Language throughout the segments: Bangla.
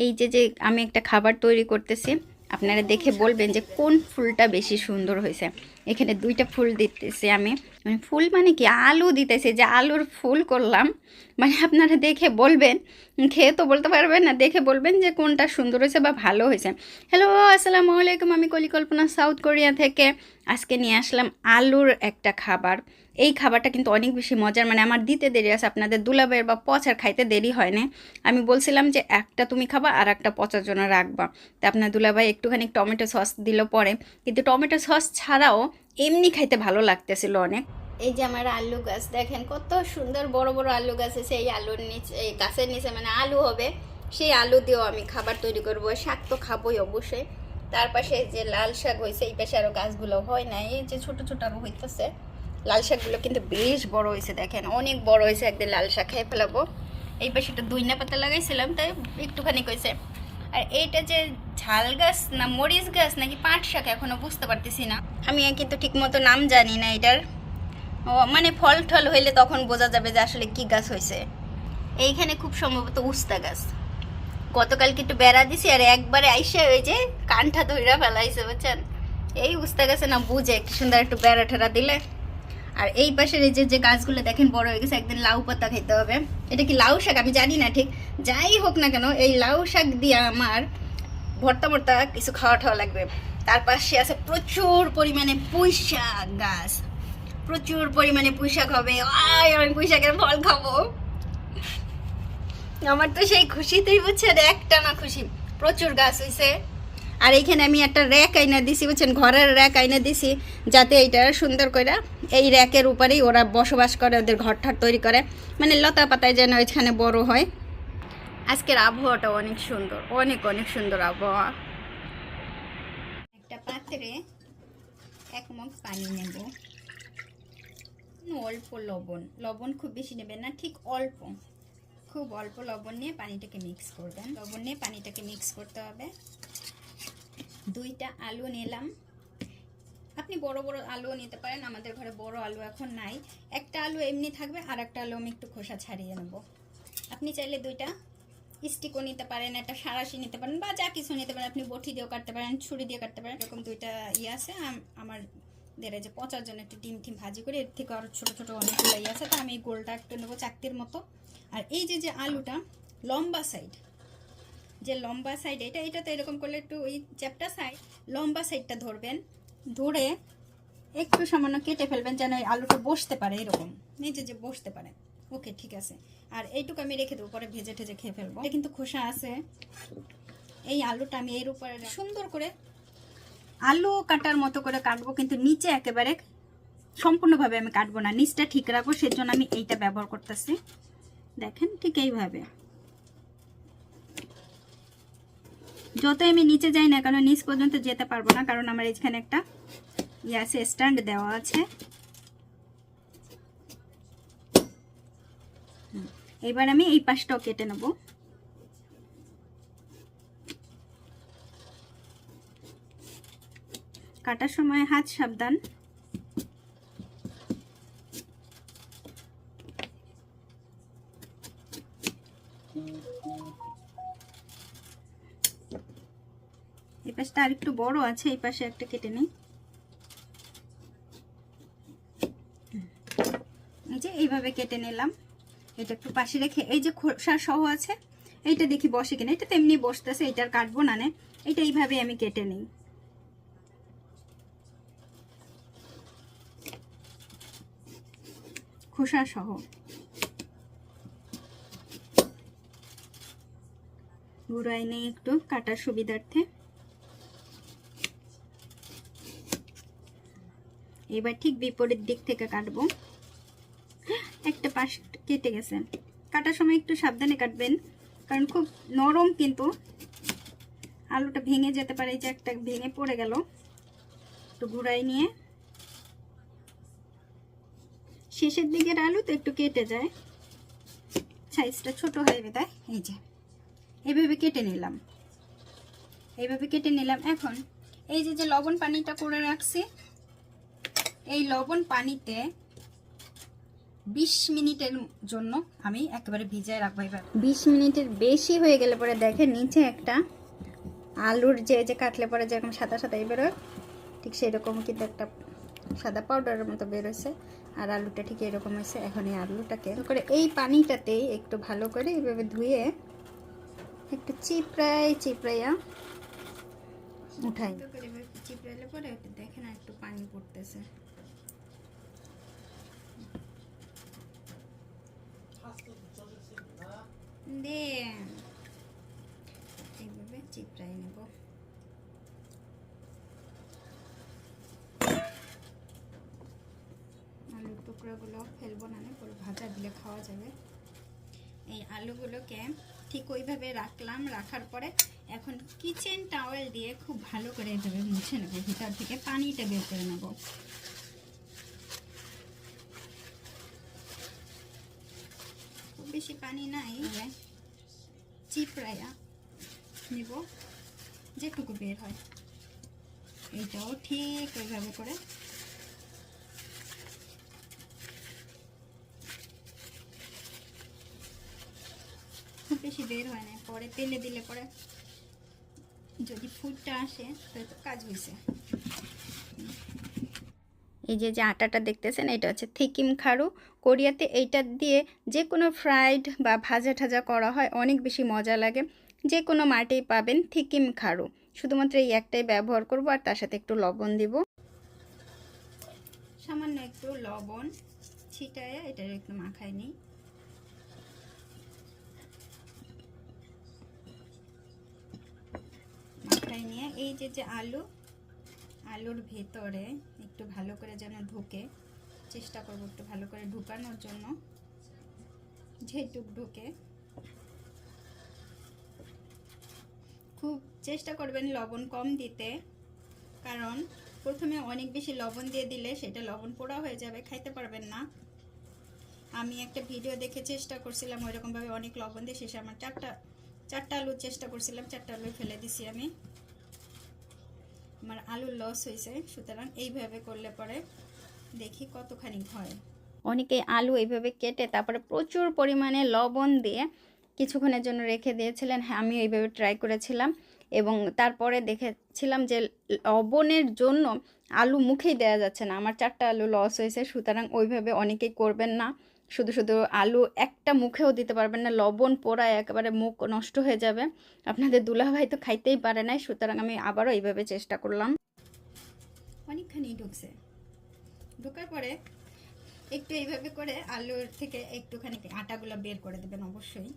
এই যে আমি একটা খাবার তৈরি করতেছি, আপনারা দেখে বলবেন যে কোন ফুলটা বেশি সুন্দর হয়েছে। এখানে দুইটা ফুল দিতেছি আমি, মানে ফুল মানে কি আলু দিতেছি, যে আলুর ফুল করলাম। মানে আপনারা দেখে বলবেন, খেয়ে তো বলতে পারবেন না, দেখে বলবেন যে কোনটা সুন্দর হয়েছে বা ভালো হয়েছে। হ্যালো, আসসালামু আলাইকুম, আমি কলিকল্পনা সাউথ কোরিয়া থেকে আজকে নিয়ে আসলাম আলুর একটা খাবার। এই খাবারটা কিন্তু অনেক বেশি মজার, মানে আমার দিতে দেরি আছে, আপনাদের দুলাভাইয়ের বা পচার খাইতে দেরি হয় না। আমি বলছিলাম যে একটা তুমি খাবা আর একটা পচার জন্য রাখবা, তা আপনার দুলাভাই একটুখানি টমেটো সস দিল পরে, কিন্তু টমেটো সস ছাড়াও এমনি খাইতে ভালো লাগতেছিল অনেক। এই যে আমার আলু গাছ দেখেন, কত সুন্দর বড় বড় আলু গাছ আছে। এই আলুর নিচে, এই গাছের নিচে মানে আলু হবে, সেই আলু দিয়েও আমি খাবার তৈরি করবো। শাক তো খাবোই অবশ্যই। তার পাশে যে লাল শাক হয়েছে, এই পাশে আরও গাছগুলো হয় না, এই যে ছোট ছোট আরও হইতেছে। লাল শাকগুলো কিন্তু বেশ বড় হয়েছে, দেখেন অনেক বড় হয়েছে, একদিন লাল শাক খেয়ে ফেলাবো। এই পাশে একটা দইনা পাতা লাগাইছিলাম, তাই একটুখানি কইছে। আর এইটা যে ঝাল গাছ না মরিচ গাছ নাকি পাট শাক এখনো বুঝতে পারতেছি না, আমি কিন্তু ঠিক মতো নাম জানি না এটার। ও মানে ফল টল হইলে তখন বোঝা যাবে যে আসলে কি গাছ হয়েছে। এইখানে খুব সম্ভবত উস্তা গাছ। গতকালকে একটু বেড়া দিছি আর একবারে আইসা ওই যে কানটা ধইরা ফেলাইছে, বুঝছেন। এই উস্তা গাছে না বুঝে কি সুন্দর একটু বেড়া ঠেড়া দিলে। আর এই পাশের এই যে গাছগুলো দেখেন বড় হয়ে গেছে, একদিন লাউ পাতা খেতে হবে। এটা কি লাউ শাক আমি জানি না ঠিক, যাই হোক না কেন এই লাউ শাক দিয়ে আমার ভর্তা ভর্তা কিছু খাওয়া ঠাওয়া লাগবে। তার পাশে আছে প্রচুর পরিমাণে পুঁই শাক গাছ, প্রচুর পরিমাণে পুঁই শাক হবে। আমি পুঁই শাকের ফল খাবো, আমার তো সেই খুশিতেই বুঝছেন একটা না খুশি, প্রচুর গাছ হয়েছে। আর এইখানে আমি একটা র্যাক আইনা দিছি, বুঝছেন, ঘরের র্যাক আইনা দিছি, যাতে এইটা সুন্দর করে এই র্যাকের উপরেই ওরা বসবাস করে, ওদের ঘরটার তৈরি করে, মানে লতা পাতায় যেন ওইখানে বড় হয়। আজকের আবহাওয়াটা অনেক সুন্দর, অনেক অনেক সুন্দর আবহাওয়া। একটা পাত্রে 1 মগ পানি নেব, অল্প লবণ, লবণ খুব বেশি নেবেন না, ঠিক অল্প, খুব অল্প লবণ নিয়ে পানিটাকে মিক্স করবেন। লবণ নিয়ে পানিটাকে মিক্স করতে হবে। 2টা আলু নিলাম, আপনি বড় বড় আলুও নিতে পারেন, আমাদের ঘরে বড় আলু এখন নাই। একটা আলু এমনি থাকবে আর একটা আলু আমি একটু খোসা ছাড়িয়ে নেব। আপনি চাইলে 2টা স্টিকও নিতে পারেন, একটা সাঁড়াশি নিতে পারেন, বা যা কিছু নিতে পারেন, আপনি বটি দিয়েও কাটতে পারেন, ছুরি দিয়ে কাটতে পারেন। এরকম 2টা আছে আমার দেড়ে যে পচার জন্য একটু ডিম টিম ভাজি করে, এর থেকে আরও ছোটো ছোটো অনেকগুলো আছে, তো আমি এই গোলটা একটু নেবো চাকতির মতো। আর এই যে আলুটা লম্বা সাইড, যে লম্বা সাইড এটা তো এরকম করলে একটু ওই চ্যাপটা সাইড, লম্বা সাইডটা ধরবেন, ধরে একটু সামান্য কেটে ফেলবেন যেন এই আলুটা বসতে পারে, এরকম নিচে যে বসতে পারে। ওকে, ঠিক আছে। আর এইটুকু আমি রেখে দেবো, পরে ভেজে ঠেজে খেয়ে ফেলবো। এটা কিন্তু খোসা আছে। এই আলুটা আমি এর উপরে সুন্দর করে আলু কাটার মতো করে কাটবো, কিন্তু নিচে একেবারে সম্পূর্ণভাবে আমি কাটবো না, নিচটা ঠিক রাখবো, সেজন্য আমি এইটা ব্যবহার করতেছি। দেখেন ঠিক এইভাবে, যত আমি নিচে যাই না কেন নিচ পর্যন্ত যেতে পারবো না, কারণ আমার এখানে একটা আছে স্ট্যান্ড দেওয়া আছে। এবার আমি এই পাশটাও কেটে নেব। কাটার সময় হাত সাবধান। এই পাশটা আর একটু বড় আছে, এই পাশে একটা কেটে নিই। এই যে এইভাবে কেটে নিলাম। এটা একটু পাশে রেখে এই যে খোসা সহ আছে, এইটা দেখি বসে কিনা, এটা তেমনি বসতেছে, এটা আর কাটবো না, এটা এইভাবে আমি কেটে নিই। খোসা সহ ঘুরাই নেই একটু কাটার সুবিধার্থে। এবার ঠিক বিপরীত দিক থেকে কাটবো। একটা পাশ কেটে গেছে, কাটার সময় একটু সাবধানে কাটবেন, কারণ খুব নরম, কিন্তু আলুটা ভেঙে যেতে পারে। এই যে একটা ভেঙে পড়ে গেল, একটু ঘুরাই নিয়ে, শেষের দিকের আলু তো একটু কেটে যায়, সাইজটা ছোট হয়ে যায়। এই যে এইভাবে কেটে নিলাম, এইভাবে কেটে নিলাম। এখন এই যে লবণ পানিটা করে রাখছি, এই লবণ পানিতে 20 মিনিটের জন্য আমি একেবারে ভিজায় রাখবো। এবার 20 মিনিটের বেশি হয়ে গেলে পরে দেখেন নিচে একটা আলুর যে কাটলে পরে যেরকম সাদা সাদা বেরোয়, ঠিক সেই রকম কিন্তু একটা সাদা পাউডারের মতো বেরোচ্ছে। আর আলুটা ঠিক এরকম হয়েছে। এখন এই আলুটাকে করে এই পানিটাতেই একটু ভালো করে এইভাবে ধুয়ে একটু চিপড়াইয়া উঠাই। চিপড়াইলে পরে দেখেন একটু পানি পড়তেছে। এইভাবে চিপড়াই নেব। আলুর টুকরাগুলো ফেলবো না, পরে ভাজা দিলে খাওয়া যাবে। এই আলুগুলোকে ঠিক ওইভাবে রাখলাম। রাখার পরে এখন কিচেন টাওয়েল দিয়ে খুব ভালো করে এইভাবে মুছে নেব, ভিতর থেকে পানিটা বের করে নেব। খুব বেশি পানি নাই, চিপড়াইয়া নিব যেটুকু বের হয়। এইটাও ঠিক ওইভাবে করে খুব বেশি বের হয় না, পরে তেলে দিলে পরে যদি ফুটটা আসে তো কাজ হয়েছে। এই যে আটাটা দেখতেছেন এটা হচ্ছে থিকিম খারু। কোরিয়াতে এইটা দিয়ে যে কোনো ফ্রাইড বা ভাজা ঠাজা করা হয়, অনেক বেশি মজা লাগে। যে কোনো মার্টেই পাবেন থিকিম খারু। শুধুমাত্র এই একটাই ব্যবহার করব, আর তার সাথে একটু লবণ দিব, সামান্য একটু লবণ ছিটায় এটা একটু মাখায় নিই। মাখায় নিয়ে এই যে আলুর ভেতরে একটু ভালো করে যেন ঢুকে, চেষ্টা করব একটু ভালো করে ঢুকানোর জন্য। যেটুক ঢুকে খুব চেষ্টা করবেন লবণ কম দিতে, কারণ প্রথমে অনেক বেশি লবণ দিয়ে দিলে সেটা লবণ পোড়া হয়ে যাবে, খাইতে পারবেন না। আমি একটা ভিডিও দেখে চেষ্টা করছিলাম ওইরকমভাবে অনেক লবণ দিয়ে, শেষে আমার চারটা আলুর চেষ্টা করছিলাম, 4টা আলু ফেলে দিছি আমি। আমার আলুর লস হয়েছে। সুতরাং এইভাবে করলে পরে দেখি কতখানি হয়। অনেকে আলু এইভাবে কেটে তারপরে প্রচুর পরিমাণে লবণ দিয়ে কিছুক্ষণের জন্য রেখে দিয়েছিলেন। হ্যাঁ, আমি এইভাবে ট্রাই করেছিলাম এবং তারপরে দেখেছিলাম যে লবণের জন্য আলু মুখেই দেওয়া যাচ্ছে না। আমার 4টা আলু লস হয়েছে। সুতরাং ওইভাবে অনেকেই করবেন না। শুধু আলু একটা মুখেও দিতে পারবেন না, লবণ পোড়ায় একেবারে মুখ নষ্ট হয়ে যাবে। আপনাদের দুলাভাই তো খাইতেই পারে না। সুতরাং আমি আবারও এইভাবে চেষ্টা করলাম। অনেকখানি ঢুকছে। ঢোকার পরে একটু এইভাবে করে আলুর থেকে একটুখানি আটাগুলো বের করে দেবেন অবশ্যই,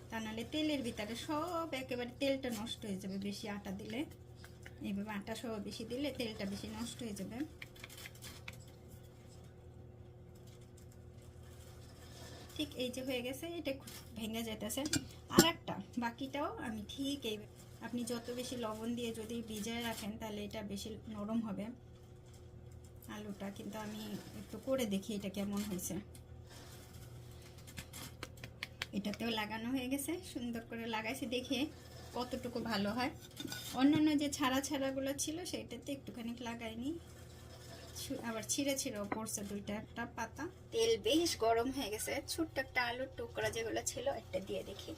তা নাহলে তেলের ভিতরে সব একেবারে তেলটা নষ্ট হয়ে যাবে। বেশি আটা দিলে, এইভাবে আটা সহ বেশি দিলে তেলটা বেশি নষ্ট হয়ে যাবে। ঠিক এই যে হয়ে গেছে, এটা ভেঙে যেতেছে। আর একটা বাকিটাও আমি ঠিক এই, আপনি যত বেশি লবণ দিয়ে যদি ভিজায় রাখেন তাহলে এটা বেশি নরম হবে আলুটা। কিন্তু আমি একটু করে দেখি এটা কেমন হয়েছে। এটাতেও লাগানো হয়ে গেছে, সুন্দর করে লাগাইছি, দেখে কতটুকু ভালো হয়। অন্যান্য যে ছাড়াগুলো ছিল সেটাতে একটুখানি লাগাইনি, আবার ছিঁড়েও পড়ছে একটা পাতা। তেল বেশ গরম হয়ে গেছে। ছোট্ট একটা আলুর টুকরা যেগুলো ছিল একটা দিয়ে দেখি।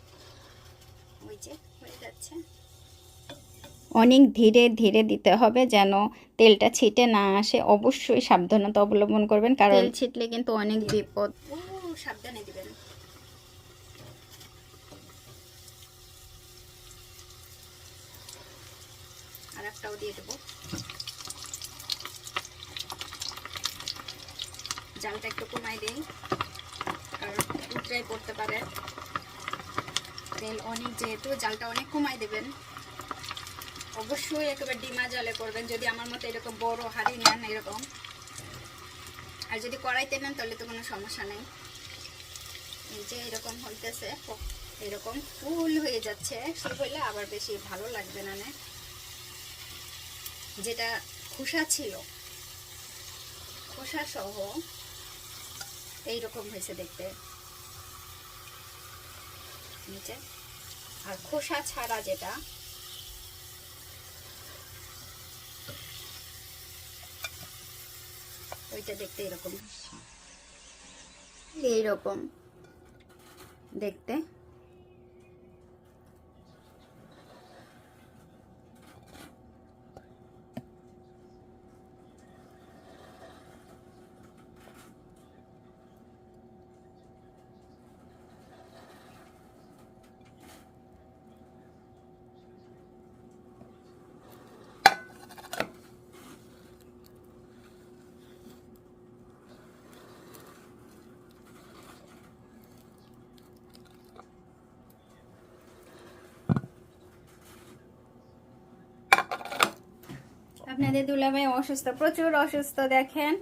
ওই যে হয়ে যাচ্ছে। অনেক ধীরে ধীরে দিতে হবে যেন তেলটা ছিটে না আসে। অবশ্যই সাবধানতা অবলম্বন করবেন, কারণ তেল ছিটলে কিন্তু অনেক বিপদ। সাবধানে দিবেন। আর একটাও দিয়ে দেবো। জালটা একটু কমাই দিই, কারণ উতরাই পড়তে পারে। তেল অনেক যেহেতু, জালটা অনেক কমাই দেবেন। অবশ্যই একেবারে ডিমা জালে করবেন যদি আমার মতো এরকম বড় হাঁড়ি নেন এরকম। আর যদি কড়াইতে নেন তাহলে তো কোনো সমস্যা নেই। এই যে এরকম হইতেছে, এরকম ফুল হয়ে যাচ্ছে। ফুল হইলে আবার বেশি ভালো লাগবে না। যেটা খোসা ছিল, খোসা সহ এইরকম হয়েছে দেখতে নিচে। আর খোসা ছাড়া যেটা, ওইটা দেখতে এরকম। এইরকম দেখতে। আপনাদের দুলাভাই অসুস্থ, প্রচুর অসুস্থ দেখেন,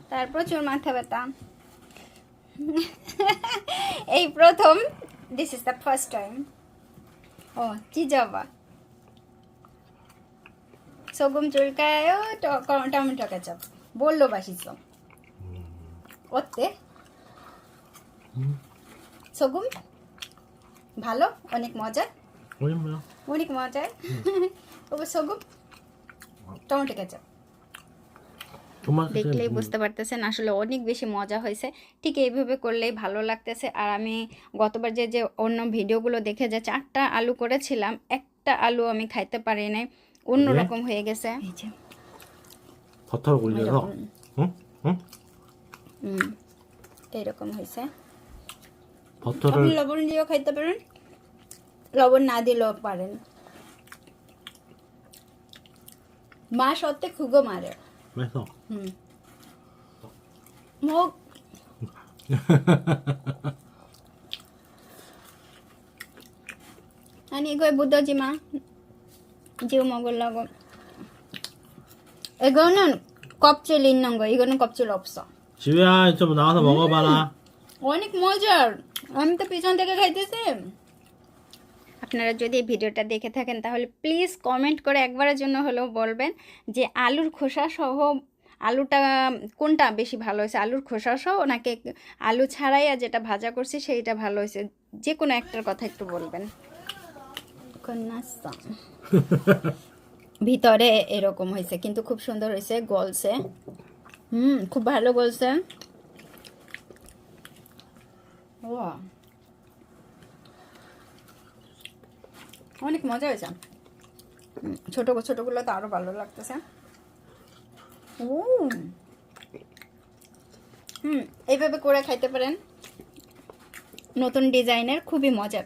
তার প্রচুর মাথা ব্যথা। এই প্রথম, this is the first time. ও কি যাবা সগুম চুলকায় টমেটো কেচাপ বললো বাসিস ওতে সগুম ভালো, অনেক মজা, অনেক মজা। ও সগুম টমেটো কেচাপ দেখলেই বুঝতে পারতেছেন আসলে অনেক বেশি মজা হয়েছে। ঠিক এইভাবে করলেই ভালো লাগতেছে। আর আমি গতবার যে অন্য ভিডিওগুলো দেখে যে 4টা আলু করেছিলাম, একটা আলু আমি খাইতে পারি নাই, অন্যরকম হয়ে গেছে। এইরকম হয়েছে। আপনি লবণ দিয়েও খাইতে পারেন, লবণ না দিলেও পারেন। মা সত্যি খুগো মারে। মোক 아니 이거 묻어지 마. 지금 먹으려고. 이거는 껍질 있는 거. 이거는 껍질 없어. 지우야 좀 나와서 먹어봐라. অনেক মজার। আমি তো পিছন থেকে খাইতেছি। আপনারা যদি এই ভিডিওটা দেখে থাকেন তাহলে প্লিজ কমেন্ট করে একবারের জন্য হলেও বলবেন যে আলুর খোসা সহ আলুটা কোনটা বেশি ভালো হয়েছে, আলুর খোসা সহ নাকি আলু ছাড়াইয়া যেটা ভাজা করছি সেইটা ভালো হয়েছে। যে কোনো একটার কথা একটু বলবেন। ভিতরে এরকম হয়েছে কিন্তু খুব সুন্দর হয়েছে, গলছে। খুব ভালো গলছে। অনেক মজা হয়েছে। ছোট ছোটগুলো তো আরো ভালো লাগতেছে। এইভাবে করে খাইতে পারেন, নতুন ডিজাইনের, খুবই মজার।